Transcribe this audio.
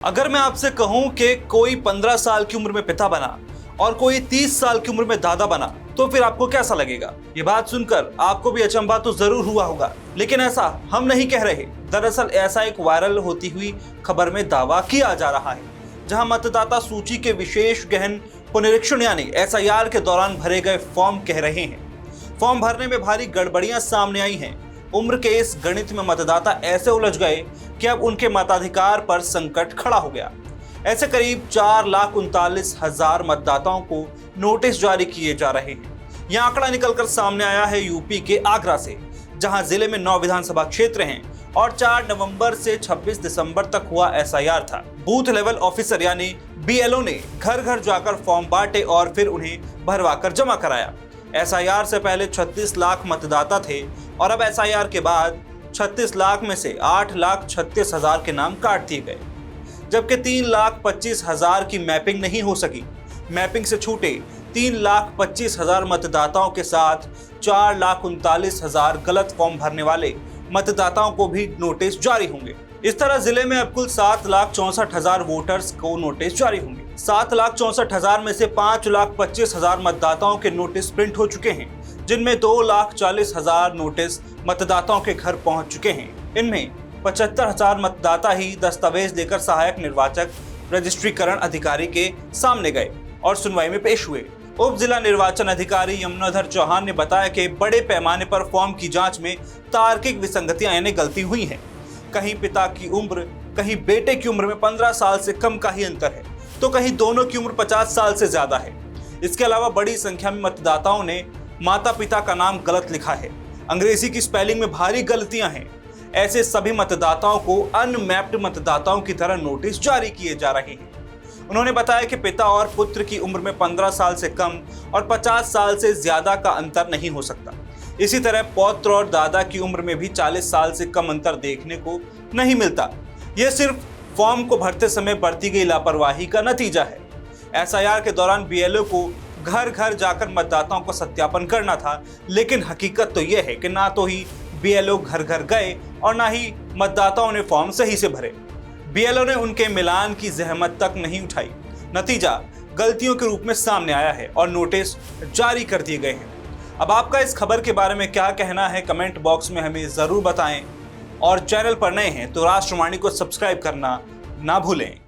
अगर मैं आपसे कहूं कि कोई 15 साल की उम्र में पिता बना और कोई 30 साल की उम्र में दादा बना तो फिर आपको कैसा लगेगा। ये बात सुनकर आपको भी अचंभा तो जरूर हुआ होगा, लेकिन ऐसा हम नहीं कह रहे। दरअसल ऐसा एक वायरल होती हुई खबर में दावा किया जा रहा है, जहां मतदाता सूची के विशेष गहन पुनरीक्षण यानी SIR के दौरान भरे गए फॉर्म कह रहे हैं। फॉर्म भरने में भारी गड़बड़ियां सामने आई हैं। उम्र के इस गणित में मतदाता ऐसे उलझ गए कि अब उनके मताधिकार पर संकट खड़ा हो गया। ऐसे करीब 4,39,000 मतदाताओं को नोटिस जारी किए जा रहे हैं। यह आंकड़ा निकलकर सामने आया है यूपी के आगरा से, जहां जिले में 9 विधानसभा क्षेत्र हैं और 4 नवंबर से 26 दिसंबर तक हुआ SIR था। बूथ लेवल ऑफिसर यानी BLO ने घर घर जाकर फॉर्म बांटे और फिर उन्हें भरवाकर जमा कराया। SIR से पहले 36 लाख मतदाता थे और अब SIR के बाद 36 लाख में से 8,36,000 के नाम काट दिए गए, जबकि 3,25,000 की मैपिंग नहीं हो सकी। मैपिंग से छूटे 3,25,000 मतदाताओं के साथ 4,39,000 गलत फॉर्म भरने वाले मतदाताओं को भी नोटिस जारी होंगे। इस तरह जिले में अब कुल 7,64,000 वोटर्स को नोटिस जारी होंगे। 7,64,000 में से 5,25,000 मतदाताओं के नोटिस प्रिंट हो चुके हैं, जिनमें 2,40,000 नोटिस मतदाताओं के घर पहुंच चुके हैं। इनमें 75,000 मतदाता ही दस्तावेज लेकर सहायक निर्वाचक रजिस्ट्रीकरण अधिकारी के सामने गए और सुनवाई में पेश हुए। उप जिला निर्वाचन अधिकारी यमुनाधर चौहान ने बताया कि बड़े पैमाने पर फॉर्म की जांच में तार्किक विसंगतियां यानी गलती हुई हैं। कहीं पिता की उम्र, कहीं बेटे की उम्र में 15 साल से कम का ही अंतर है, तो कहीं दोनों की उम्र 50 साल से ज्यादा है। इसके अलावा बड़ी संख्या में मतदाताओं ने माता पिता का नाम गलत लिखा है। अंग्रेजी की स्पेलिंग में भारी गलतियां हैं। ऐसे सभी मतदाताओं को अनमैप्ड मतदाताओं की तरह नोटिस जारी किए जा रहे हैं। उन्होंने बताया कि पिता और पुत्र की उम्र में 15 साल से कम और 50 साल से ज्यादा का अंतर नहीं हो सकता। इसी तरह पौत्र और दादा की उम्र में भी 40 साल से कम अंतर देखने को नहीं मिलता। यह सिर्फ फॉर्म को भरते समय बरती गई लापरवाही का नतीजा है। SIR के दौरान BLO को घर घर जाकर मतदाताओं को सत्यापन करना था, लेकिन हकीकत तो यह है कि ना तो ही BLO घर घर गए और ना ही मतदाताओं ने फॉर्म सही से भरे। BLO ने उनके मिलान की जहमत तक नहीं उठाई। नतीजा गलतियों के रूप में सामने आया है और नोटिस जारी कर दिए गए हैं। अब आपका इस खबर के बारे में क्या कहना है, कमेंट बॉक्स में हमें जरूर बताएं और चैनल पर नए हैं तो राष्ट्रवाणी को सब्सक्राइब करना ना भूलें।